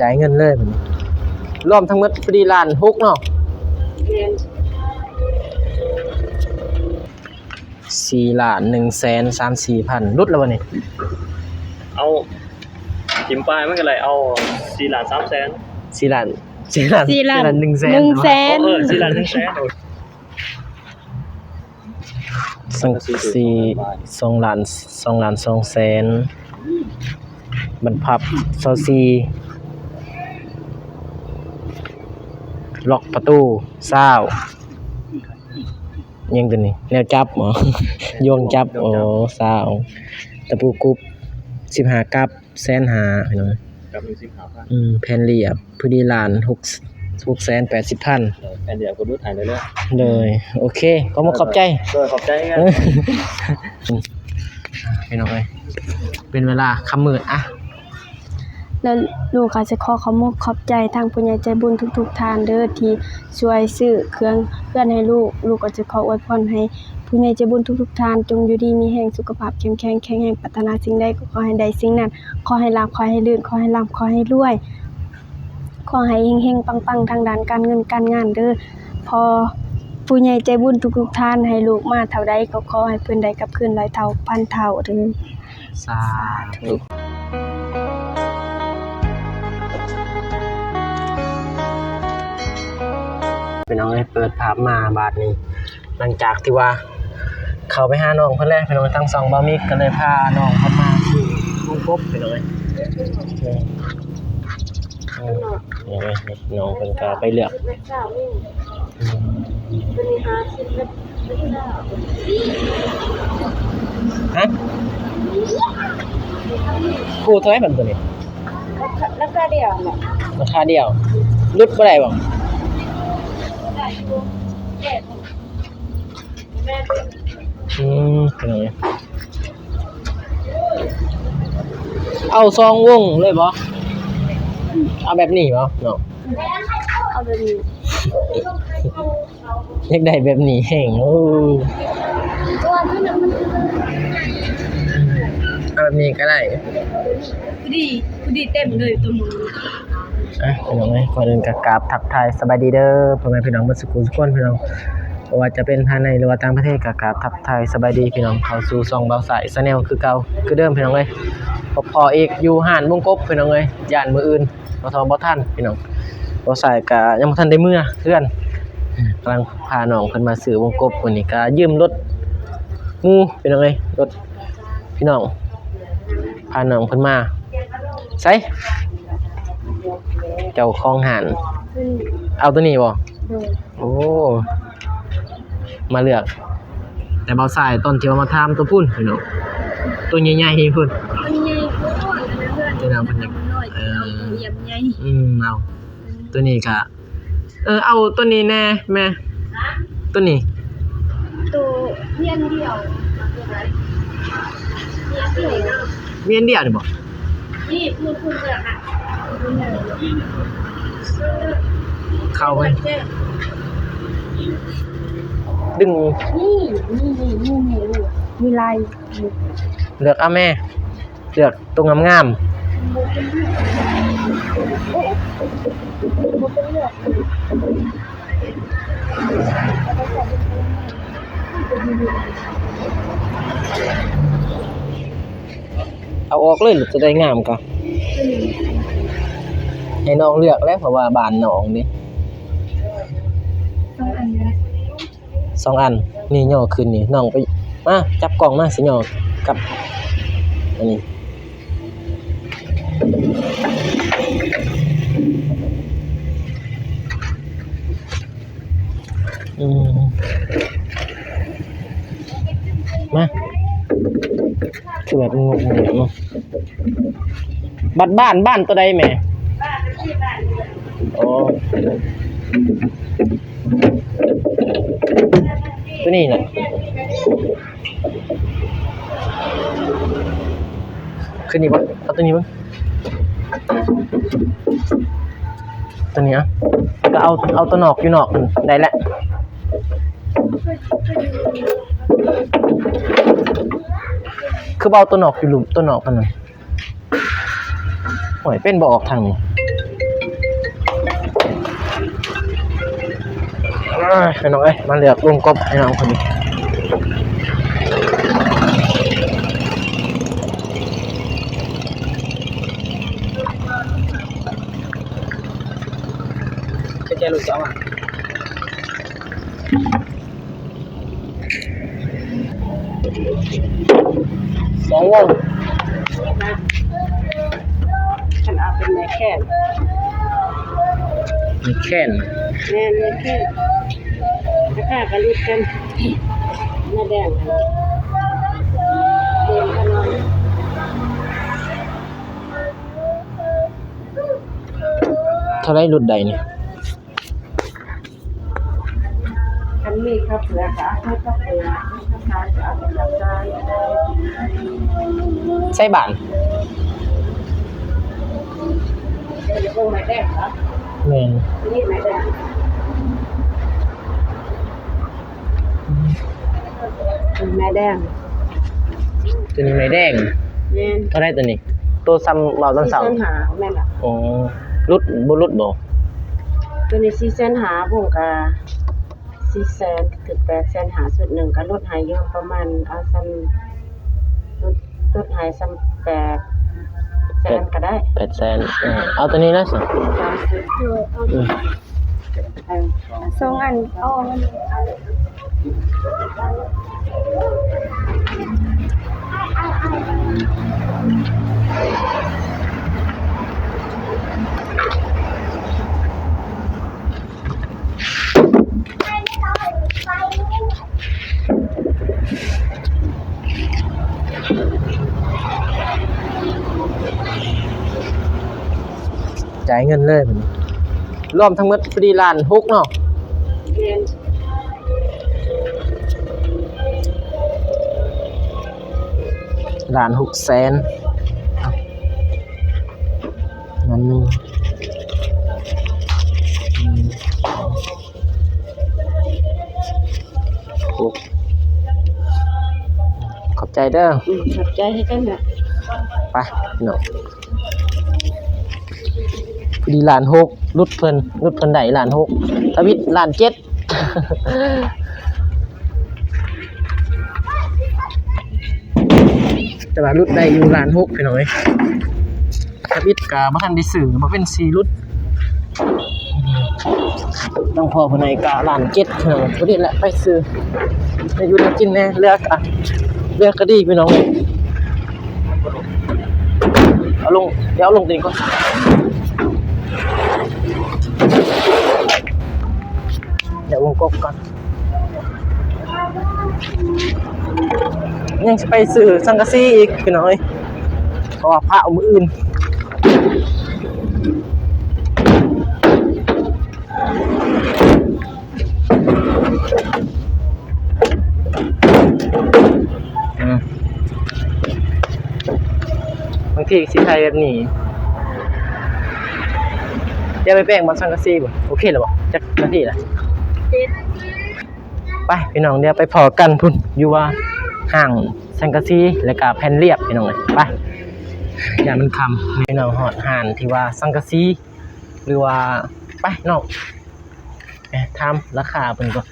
จ่ายเงินเลยมันรวมทั้งหมดพอดีล้านหกเนาะ4,134,000รุดแล้ววันนี้เอาจิมปลายมันก็เลยเอา4,300,0004,100,000 สังสี2,200,000บรรพับ24ล็อกประตู20ยังตัวนี้แนวจับหรอโยงจับโอ้20ตะปูกรุ๊ป15กับ150,000พี่น้องกับ1,500,000แผ่นเรียบพอดีล้าน680,000แผ่นเดียวก็ดูถ่ายเลยเลยโอเคก็มาขอบใจขอบใจกันพี่น้องเอ้ยเป็นเวลาค่ำมืดอ่ะแล้วลูกก็จะขอบใจทางผู้ใหญ่ใจบุญทุกๆท่านเด้อที่ช่วยซื้อเครื่องให้ลูกก็จะขออวยพรให้ผู้ใหญ่ใจบุญทุกๆท่านจงอยู่ดีมีแรงสุขภาพแข็งแรงปรารถนาสิ่งใดก็ขอให้ได้สิ่งนั้นขอให้ลาภขอให้ลื่นขอให้ร่ำขอให้รวยขอให้เฮงๆปังๆทางด้านการเงินการงานเด้อพอผู้ใหญ่ใจบุญทุกๆท่านให้ลูกมาเท่าใดก็ขอให้เพิ่นได้กลับคืน100 เท่าพันเท่าเด้อสาธุพี่น้องเปิดภาพมาบาทนี้หลังจากที่ว่าเขาไปหาน้องเพิ่นแล้วพี่น้องทั้ง2บ่าวมิกก็เลยพาน้องเข้ามาที่วงกบพี่น้องน้องเพิ่นก็ไปเลือกฮะคู่เท่าไหร่บัดตัวนี้ราคาเดียวแหละราคาเดียวลดบ่ได้บ่เป็นไงเอาซองวงเลยบ่เอาแบบนี้บ่เนาะเอาแบบนี้อยากได้แบบนี้แห้งเอาแบบนี้ก็ได้พอดีเต็มเลยตัวมือพี่น้องขอเดินกราบทักทายสบายดีเด้อพ่อแม่พี่น้องเบิดสุขทุกคนพี่น้องบ่ว่าจะเป็นภายในหรือว่าต่างประเทศก็กราบทักทายสบายดีพี่น้องเข้าสู่ช่องเบาสาย Channel คือเก่าคือเดิมพี่น้องเอ้ยพออีกอยู่ห้านวงกบพี่น้องเอ้ยย่านมื้ออื่นบ่ทันพี่น้องเบาสายก็ยังบ่ทันได้เมื่อเพื่อนกำลังพาน้องเพิ่นมาซื้อวงกบมื้อนี้ก็ยืมรถงูพี่น้องเอ้ยรถพี่น้องพาน้องเพิ่นมาไสเจ้าของห่านเอาตัวนี้บ่โอ้มาเลือกแต่เบาสายต้นที่ว่ามาทำตัวพุ่นพี่น้องตัวใหญ่ๆพุ่นตัวน้ำเพิ่นเอาตัวนี้ก็เอาตัวนี้แน่แม่ตัวนี้ตัวเมียนเดียวเมียนเดียวนี่บ่นี่พูดเรื่องน่ะเข้าไปดึงมีลายเลือกแม่เลือกตรงงามเอาออกเลยหรือจะได้งามกะให้น้องเลือกแล้วเพราะว่าบ้านน้องนี่2 อันนี่ย่อขึ้นนี่น้องไปมาจับกล่องมาสิย่อกับอันนี้มาคือแบบงงๆเนาะบ้านตัวใดแม่อ๋อตัวนี้น่ะขึ้นนี่บ่เอาตัวนี้บ่ตัวนี้ก็เอาตัวนอกอยู่นอกได้แล้ว คือเบาตัวนอกอยู่หลุมตัวนอกมันน่ะโอ้ยเป็นบ่ออกทางนี้ไอ้น้องเอ้ยมาเลือกวงกบไอ้น้องคนนี้แกลูกสาวอ่ะ2 วง ฉันเอาเป็นแม่แค่น มีแค่น แม่แค่นราคากันรุดกันแม่แดงเดินกันนอน เท่าไรรุ่นใดนี่ คันมีข้าวเปลือกค่ะข้าวเปลือกข้าวสารจะเอาไปทำได้ ใช่บ้าน เดี๋ยวพวกแม่แดงเหรอ แม่น นี่แม่แดงแม่แดง ตัวนี้ไม้แดง แม่ เท่าไรตัวนี้ตัวซ้ำเบาต้นเสา ซีเซนหาแม่ล่ะ อ๋อรุดบ่รุดบ่ ตัวนี้ซีเซนหาผมก็400,000ถึง800,000หาสุดหนึ่งก็ลดหายอยู่ประมาณเอาซ้ำลดหายซ้ำ800,000ก็ได้ 800,000เอาตัวนี้นะสิ อืม สองอันเอาอันนี้ จ่ายเงินเลยบัดนี้รวมทั้งหมดพอดีล้านหกเนาะ เรียน 1,600,000นั่นนึงหกขอบใจเด้อ ขอบใจให้กันนะ ไปเนาะพอดีล้านหกรุดเพิ่นได้ล้านหกทวิตล้านเจ็ด แต่ว่ารุดได้อยู่ล้านหกพี่น้อยทวิตก็บ่ทันได้ซื้อบ่เป็น4รุดต้องพอเพิ่นให้กะล้านเจ็ดพี่น้องพอดีแหละไปซื้อได้อยู่ได้กินแน่เลือกก็ดีพี่น้องเอาลงเดี๋ยวเอาลงตีนก่อนเดี๋ยววงกบก่อนยังจะไปซื้อสังกะสีอีกพี่น้อยเพราะว่าพระเอามืออื่นบางทีสีไทยแบบนี้เดี๋ยวไปแป้งบนสังกะสีบ่โอเคหรือบ่จักนาทีละไปพี่น้องเดี๋ยวไปพอกันพุ่นอยู่ว่าห่างสังกะสีแล้วก็แผ่นเรียบพี่น้องเอ้ยไปอย่ามันคำพี่น้องฮอดห่านที่ว่าสังกะสีหรือว่าไปน้องถามราคาเพิ่นก่อน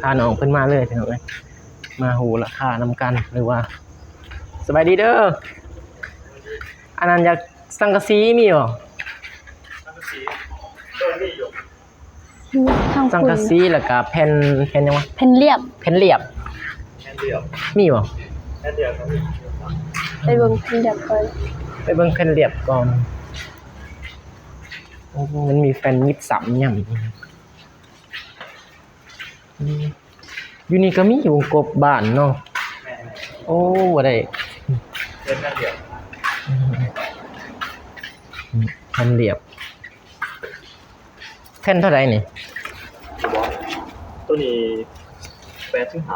พาน้องเพิ่นมาเลยพี่น้องเอ้ยมาหูราคานำกันหรือว่าสบายดีเด้ออันนั้นอยากสังกะสีมีบ่ ทาง สัง คุณ กะสีแล้วก็แผ่นยังวะ แผ่นเรียบ แผ่นเรียบ แค่เดียว มีบ่ แค่เดียวครับ ไปเบิ่งแผ่นเรียบก่อน ไปเบิ่งแผ่นเรียบก่อนโอ้มันมีแผ่นยิบซ้ำยังอยู่นี่ก็มีวงกบบ้านเนาะ แม่ โอ้บ่ได้ เล่นแค่เดียว แผ่นเรียบแผ่นเท่าไหร่นี่ บอสตัวนี้8ถึง5,000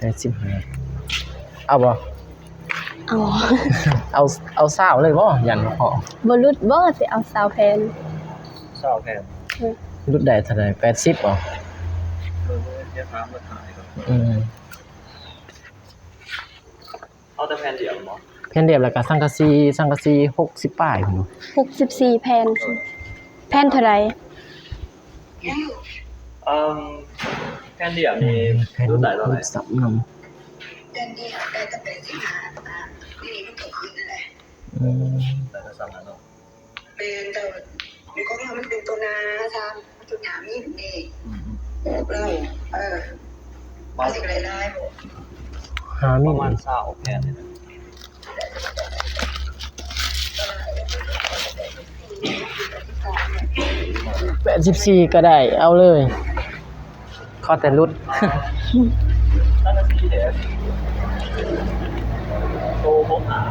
85 เอาบ่ เอา เอาเศร้าเลยบ่ยันพอ บ่รุดบ่สิเอาสาวแผ่น เศร้าแพง รุ่นใดเท่าไหร่80บ่ เทียบน้ำราคาก่อน อืม เอาแต่แพนเดียวหมอ แผ่นเดียวแล้วก็สังกะสี60ป้ายพุ่น 64แผ่นแผ่นเท่าไหร่ แพนเดียวนี่รุ่นไหนตัวไหน สับนำ อืม แต่ถ้าสั่งอันนั้น เป็นแต่มีข้อความมันเป็นตัวนาทำจุดถามนี่นี่เรามาสิ่งไรได้บอก หา ป มิ ระ ล มาณ20แพนนี่นะ 84ก็ได้เอาเลยขอแต่รุด นั่นก็ที่เด็ดโตพบหา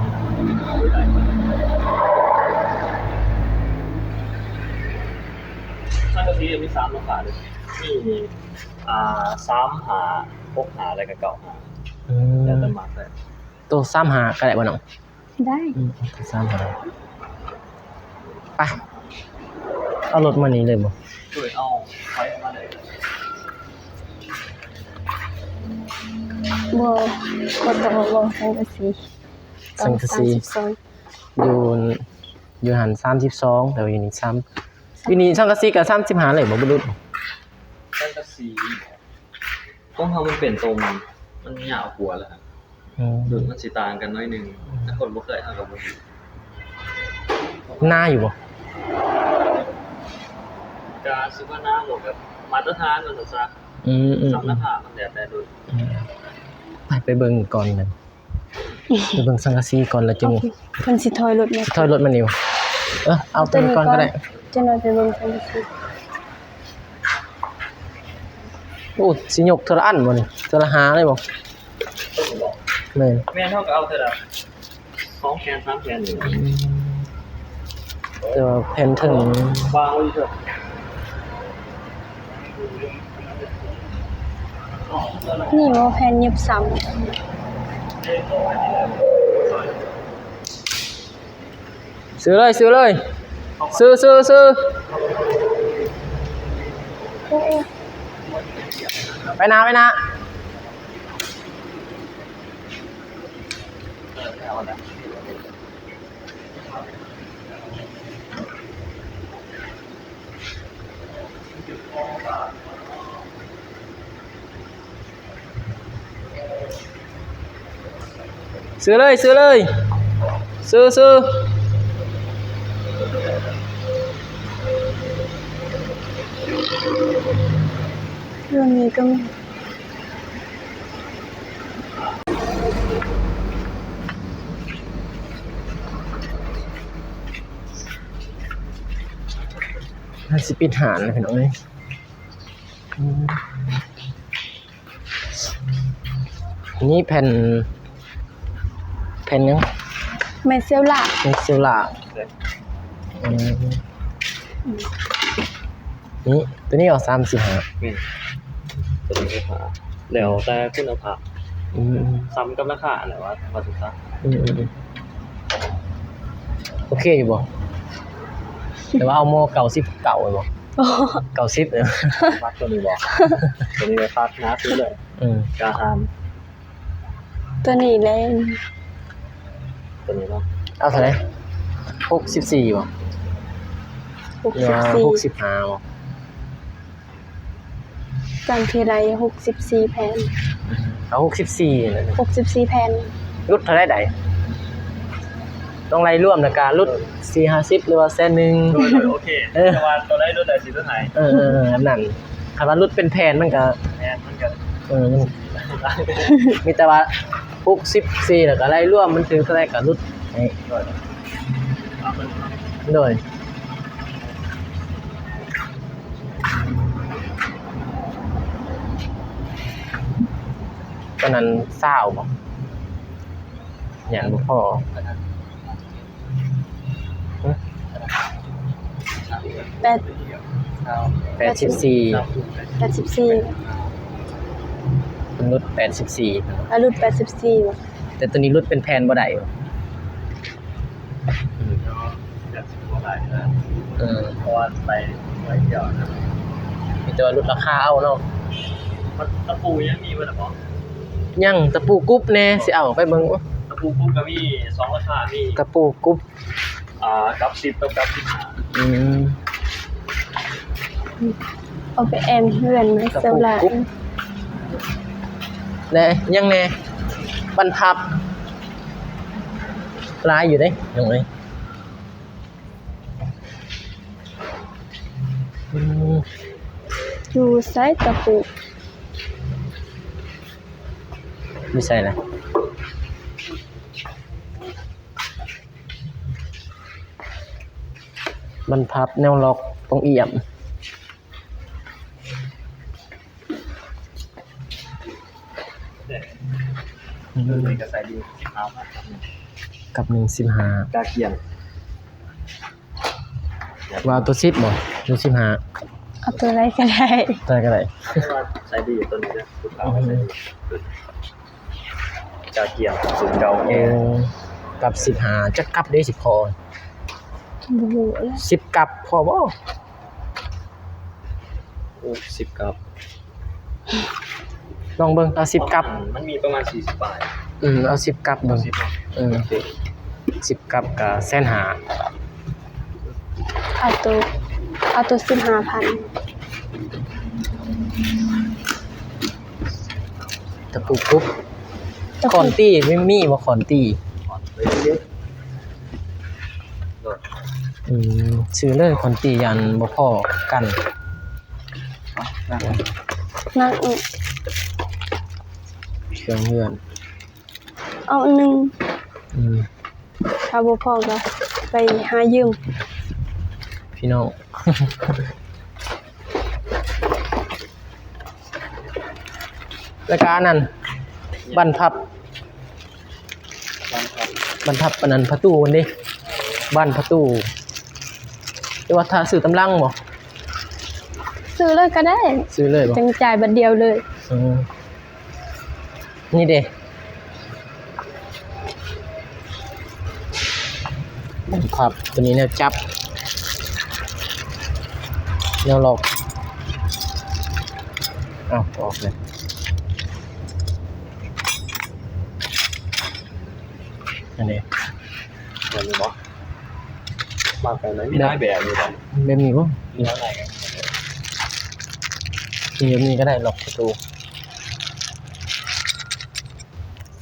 นั่นก็ที่มี3ราคาเลยมี3หา6หาอะไรกับ9หา อืม แล้วแต่มาแต่ ตัว35ก็ได้บ่น้อง ได้ ตัว35ไปเอารถมานี่เลยบ่ ช่วยเอาไว้มาเลย บ่บ่สังกะสี 32อยู่หัน32แต่ว่าอยู่นี่3อยู่นี่สังกะสีก็35เลยบ่บ่รุด นั่นก็สีต้องทำมันเป็นตรงมันยาวกว่าแล้วครับ อืม ดูมันสีต่างกันน้อยหนึงถ้าคนบ่เคยทำกับมัน หน้าอยู่บ่ การซื้อว่าหน้าหมดกับมาตรฐานมันซะ อืม สำนักหามันแต่ดู ไปเบิ่งก่อนนั่นไปเบิ่งสังกะสีก่อนแล้วจึง เพิ่นสิถอยรถมา ถอยรถมานี่บ่เอาตัวนี้ก่อนก็ได้ จะนอนไปเบิ่งสังกะสี โอ้สิยกเทอละอันบ่นี่เทอละหาเลยบ่แม่น แม่เท่ากับเอาเท่าละ2แขน3แขนอยู่ แต่ว่าแผ่นถึง วางไว้เถอะ นี่บ่แผ่นเย็บซ้ำ ซื้อเลยซื้อไปนะซื้อเลยซื้อ เรื่องนี้ก็มี มันสิปิดหานเลยพี่น้องเอ้ยนี่แผ่นยัง แม่เซลล่า เป็นซิลล่านี่ตัวนี้เอา35 นี่ตัวนี้ก็ขาแล้วแต่คุณภาพ อืม ซ้ำกับราคาไหนวะพอถูกต้อง โอเคอยู่บ่แต่ว่าเอาโมเก่า10เก่าเลยบ่เก่า10เลย วัดตัวนี้บอกตัวนี้ราคานะซื้อเลย กาฮาม ตัวนี้เลย ตัวนี้เนาะ เอาเท่าไหร่64บ่หรือว่า 64 65บ่ จังทีไร64แผ่น เอา64นั่น 64แผ่น รุดเท่าไหร่ใดต้องไล่ร่วมแล้วก็รุด450หรือว่าแสนนึง โดยโอเคแต่ว่าตัวได้รุ่นไหนสีตัวไหน นั่นคันว่ารุดเป็นแผ่นมันก็ แม่มันกัน มันมีแต่ว่า64แล้วก็ไล่ร่วมมันถึงเท่าไหร่ก็รุดให้โดยตอนนั้น20บ่อย่างบ่พอ84 มันรุด84 แล้วรุ่น84บ่ แต่ตัวนี้รุดเป็นแผ่นบ่ได้บ่ หลายนะ เพราะว่าไปเที่ยวนะ มีแต่ว่าลดราคาเอาเนาะ มันตะปูยังมีบ่ล่ะบ่ ยังตะปูกรุ๊บแน่สิเอาไปเบิ่ง ตะปูปุ๊บก็มี2ราคามี ตะปูกรุ๊บ กับ10กับ15 อืม เอาไปแอมเพื่อนไว้สำหรับ แน่ยังแน่บรรพับลายอยู่เด้ยังไงอืม อยู่ไซต์ตะปู ไม่ใช่ละบรรพับแนวล็อกตรงเอี่ยม เลยก็ใส่ดี15บาทครับ กับ1.15 กาเกียง ว่าเอาตัว10บ่ตัว15 เอาตัวอะไรก็ได้ ได้ก็ได้ ว่าใส่ดีตัวนี้นะลูกค้าใส่ดีกาเกียงสูงเก่า เออกับ15จักกับได้สิพอ บ่ฮู้แล้ว 10กับพอบ่ โอ้10กับ ลองเบิ่งเอา10กับ มันมีประมาณ40บาท เอา10กับเบิ่ง 10บาท 10กับก็150,000 เอาตัว15,000 ตะปูกรุ๊บคอนตี้ไม่มีบ่คอนตี้ ผ่อนไปเรื่อยๆโดด ซื้อเลยคอนตี้ยันบ่พอกัน นั่งอีก เครื่องเฮือน เอาอันหนึง อืม ถ้าบ่พอก็ไปหายืม พี่น้อง รายการนั้นบรรพับอันนั้นประตูมันดิบ้านประตูแต่ว่าถ้าซื้อตำลังบ่ ซื้อเลยก็ได้ ซื้อเลยบ่ จังจ่ายบัดเดียวเลย นี่เด้บรรพับตัวนี้แนวจับแนวล็อกอ้าวออกเลยอันนี้ แบบนี้บ่มากไปไหนมีได้แบบนี้บ่ แบบนี้บ่ มีเท่าไหร่กัน มีแบบนี้ก็ได้ล็อกประตู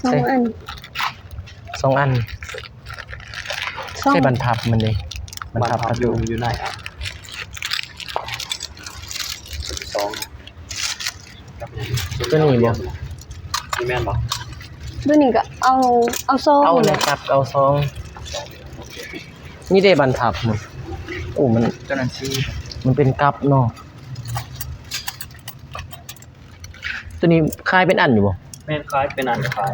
2 อัน 2 อันใช่บรรพับมันดิบรรพับประตู อยู่ไหนอ่ะ2 ตัวนี้บ่ นี่แม่นบ่ ตัวนี้ก็เอาซอง เอา เล เลย ยครับเอาซองนี่ได้บรรทับมันโอ้มัน เจ้าหน้าที่ มันเป็นกับเนาะตัวนี้คล้ายเป็นอันอยู่บ่ แม่นคล้ายเป็นอันคล้าย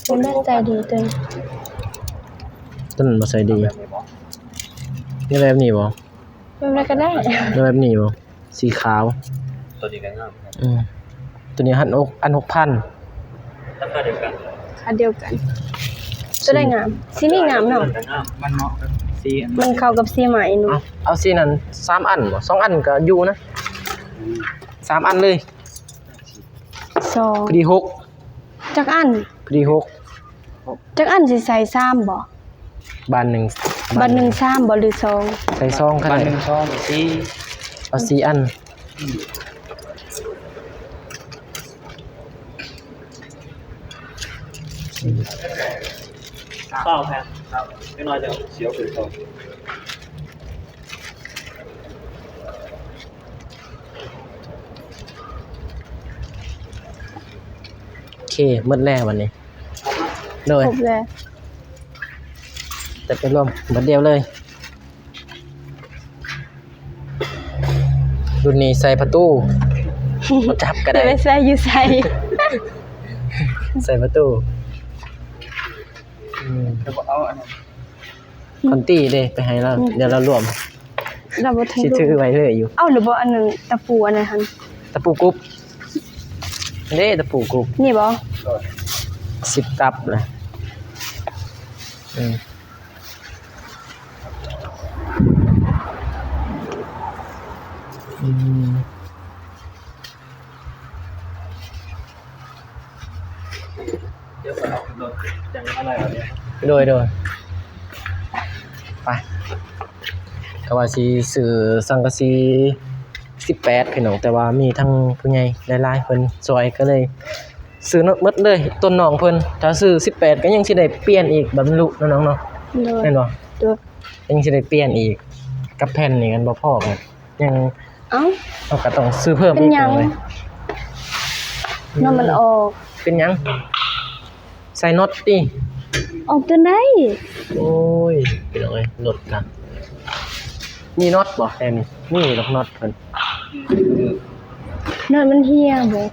เป็นแม่นใจดีตัวนี้ ตัวนั้นบ่ใส่ดี แบบนี้บ่ นี่แบบนี้บ่ แบบนั้นก็ได้ นี่แบบนี้บ่สีขาว ตัวนี้ก็งามครับ ตัวนี้อัน 6,000 ราคาเดียวกัน ค่าเดียวกันตัวได้งามสีนี้งามเนาะ มันเหมาะกับสี มันเข้ากับสีใหม่หนู เอาสีนั้น3 อันบ่2 อันก็อยู่นะ3 อันเลย พอดี 2จักอัน พอดี จักอันสิใส่3บ่ บานหนึ่ง บัดหนึ่ง3บ่หรือ2ใส่ซองก็ บ้าน ได้ หนึ่งช่องสี เอา4 อัน เปล่าแพงครับไม่น้อยจะเสียวคือเขา โอเคหมดแล้ววันนี้เลย ครบแล้ว แต่ไปรวมหมดเดียวเลยรุ่นนี้ใส่ประตูมาจับก็ จะ ได้ ไปใส่อยู่ใส่ ใส่ประตู จะบอกเอาอันนั้น คอนตี้เด้ไปให้เราเดี๋ยวเรารวม เราบ่ถึง สิถือไว้เลยอยู่ เอ้าหรือบ่อันนั้นตะปูอันนั้นหั่น ตะปูกรุ๊บเด้ตะปูกรุ๊บ นี่บ่ 10 กับเลย อืม เดี๋ยวเอารถจังอะไรวะเนี่ย โดยไปก็ว่าสิซื้อสังกะสี18พี่น้องแต่ว่ามีทั้งผู้ใหญ่หลายๆเพิ่นซอยก็เลยซื้อหมดเลยต้นน้องเพิ่นถ้าซื้อ18ก็ยังสิได้เปลี่ยนอีกบรรลุเนาะน้องเนาะ โดย แม่นบ่ โดย ยังสิได้เปลี่ยนอีกกับแผ่นนี่กันบ่พอกันยัง เอ้า เราก็ต้องซื้อเพิ่ม เป็ อี น ก หยัง เลย น้ำมันออก เป็นหยังใส่น็อตติ ออกจนได้ โอ้ยเป็นเอาไงรถกันมีน็อตบ่แค่นี้นี่ดอกน็อตเพิ่น เนินมันเหี่ยบ่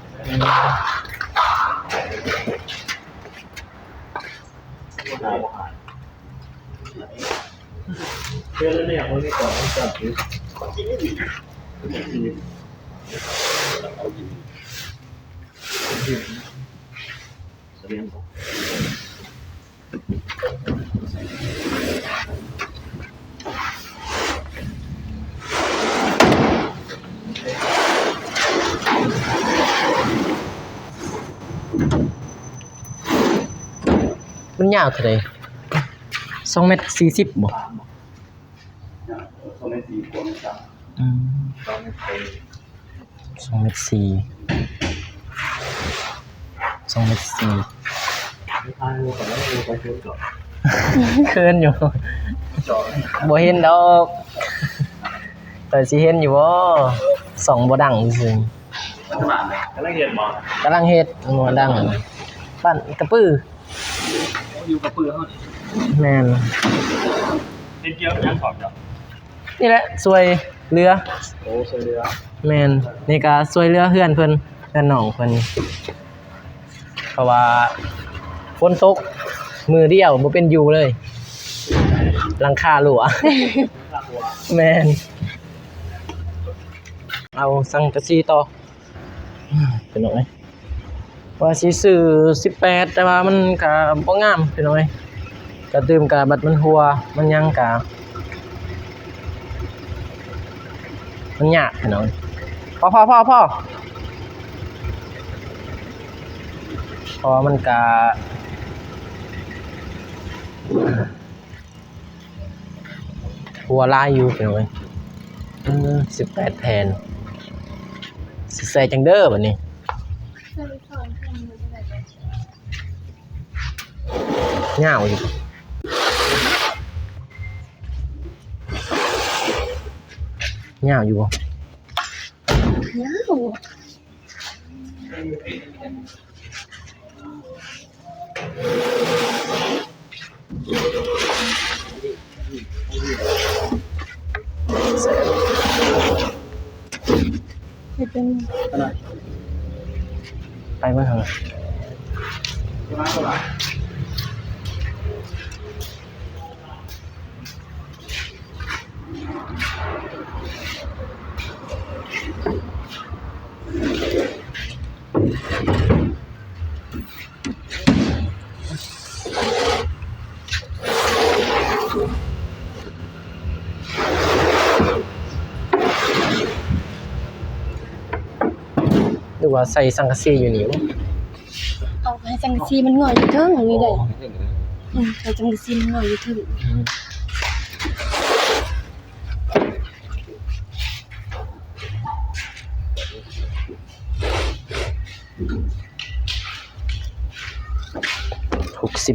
เพื่อนแล้วเนี่ยเขาไม่ก่อนให้จับอยู่เรียนบอก มันยาวเท่าใด2.40 เมตรบ่อืม ต้องไป 2.4 เมตร2.4 เมตร ไม่ตายรู้ก่อนแล้วรู้ไปเพื่อนก่อน เคินอยู่ จอด บ่เห็นดอกแต่สิเห็นอยู่บ่ส่องบ่ดังซื่อ มันจะมาไหนกำลังเรียนบอก กำลังเฮ็ดบ่ดังบ้านกระปื้อ อยู่กับเพื่อนเขา แม่น เป็นเกี่ยวยังสอนจ้ะ นี่แหละสวยเรือ โอ้เสือ แม่นนี่ก็สวยเรือเฮือนเพิ่นเฮือนน้องเพิ่นเพราะว่าฝนตกมือเดียวบ่เป็นอยู่เลยหลังคารั่ว แม่นเอาสังกะสีต่อเป็นหน่อยว่าสิซื้อ18แต่ว่ามันก็บ่งามเป็นหน่อยก็ดื่มก็บัดมันหัวมันยังก็มันยากเป็นหน่อยพอมันก็หัวลายอยู่เป็นหน่อย18แผ่นสิใส่จังเด้อบัดนี้ยาวอยู่ยาวอยู่บ่ ยาว ไม่เป็น ไปเมื่อไหร่ หรือว่าใส่สังกะสีอยู่นี่บ่ เอาให้จังซีมันง่อยอยู่เทิงนี่ได้ให้จังซีมันง่อยอยู่เทิง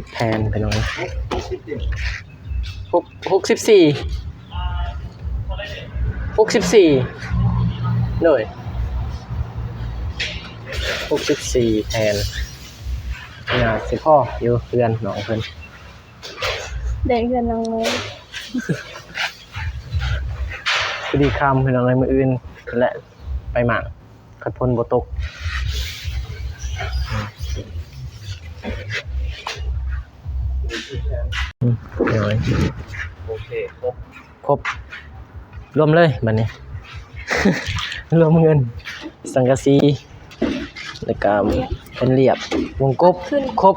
60แผ่นไปหน่อย64เลย64แผ่นน่าสิพออยู่เพื่อนน้องเพิ่น ได้เงินนางเลย พอดีคำเพิ่นเอาอะไรมื้ออื่นแหละไปหมากคัดพลบ่ตกเดี๋ยว โอเคครบ รวมเลยบัดนี้ รวมเงินสังกะสีแล้วก็เป็นเรียบวงกบครบ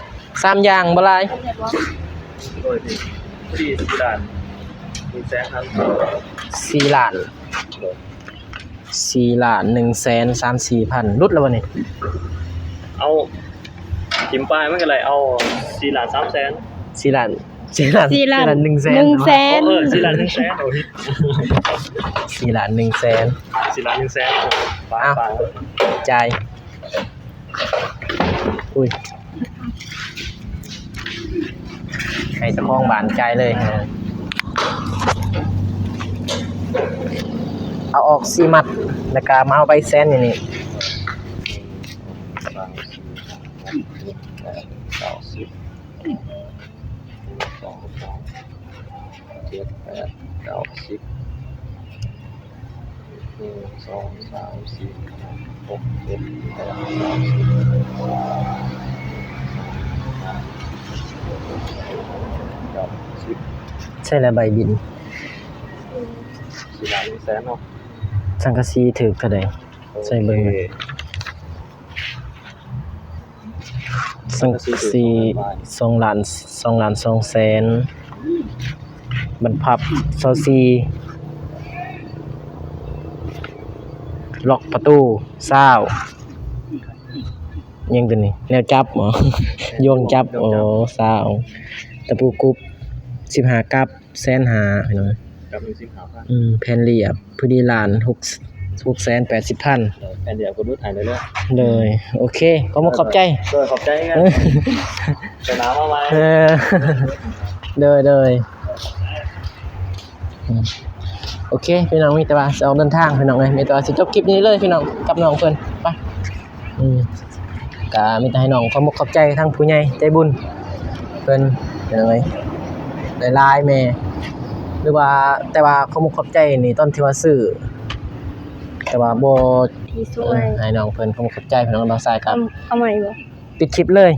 3อย่างบ่หลาย โดยที่ด่านมีแซงครับ 4ล้าน 4,134,000รุดแล้วบ่นี่ เอาทิมปลายมันก็เลยเอา4 ล้าน 3 แสน 4,000,000 4 ล้าน 100,000 1แสน 4 ล้าน 1 แสนโอ้ย 4,100,000 4 ล้าน 1 แสนปลาย จ่ายอุ้ยให้เจ้าของบ้านจ่ายเลยเอาออก4 มัดแล้วก็มาเอาใบแซนอยู่นี่ ใช่แล้วใบบิน 4 ล้าน 1 แสนเนาะ สังกะสีถึกเท่าใดใส่เบิ่งสังกะสี2 ล้าน2 แสนบรรพับ24ล็อกประตู20ยังตัวนี้แนวจับเหรอ โยงจับโอ้20ตะปูกรุบ15กับ150,000พี่น้อง กับ1 10,000 แผ่นเรียบพอดีล้าน680,000 แอนเดียวก็ดูถ่ายเลย เลยโอเคขอบใจ ขอบใจกันไปน้ำมาไหม เออเลยโอเคพี่น้องมีแต่ว่าจะออกเดินทางพี่น้องเลยมีแต่ว่าสิจบคลิปนี้เลยพี่น้องกับน้องเพิ่นไปก็มีแต่ให้น้องขอบใจทั้งผู้ใหญ่ใจบุญเพิ่นเป็นจังไงหลายๆแม่หรือว่าแต่ว่าขอบใจนี่ตอนที่ว่าซื้อแต่ว่าบ่ ที่สวย ให้น้องเพิ่นขอบใจพี่น้องบางสายครับ เอาใหม่บ่ ปิดคลิปเลย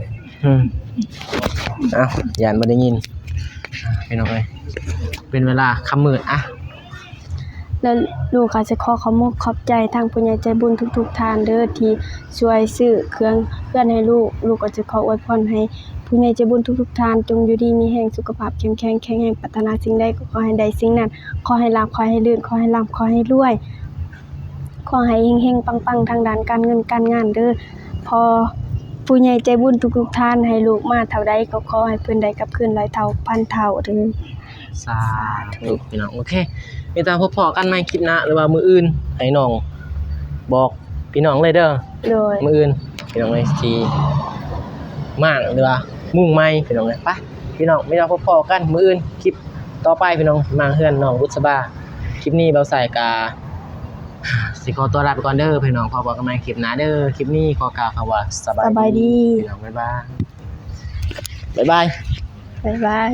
อ้าวย่านบ่ได้ยินพี่น้องเอ้ยเป็นเวลาค่ำมืดอ่ะ แล้วลูกก็จะขอบใจทางผู้ใหญ่ใจบุญทุกๆท่านเด้อที่ช่วยซื้อเครื่องให้ลูกก็จะขออวยพรให้ผู้ใหญ่ใจบุญทุกๆท่านจงอยู่ดีมีแรงสุขภาพแข็งแรงปรารถนาสิ่งใดก็ขอให้ได้สิ่งนั้นขอให้ร่ำขอให้ลื่นขอให้ร่ำขอให้รวยขอให้เฮงๆปังๆทางด้านการเงินการงานเด้อพอผู้ใหญ่ใจบุญทุกๆท่านให้ลูกมาเท่าใดก็ขอให้เพิ่นได้กลับคืน100 เท่าพันเท่าเด้อ สาธุพี่น้องโอเคมีแต่พบพอกันในคลิปหน้าหรือว่ามื้ออื่นให้น้องบอกพี่น้องเลยเด้อ โดย มื้ออื่นพี่น้องเอ้ยสิมากหรือว่ามุ่งใหม่พี่น้องเอ้ยไปพี่น้องมีแต่พบพอกันมื้ออื่นคลิปต่อไปพี่น้องมาเฮือนน้องบุษบาคลิปนี้เบาใส่กาสิขอตัวลาไปก่อนเด้อพี่น้องพบกันใหม่คลิปหน้าเด้อคลิปนี้ขอกล่าวคำว่าสบายดีพี่น้องบ๊ายบาย บ๊ายบาย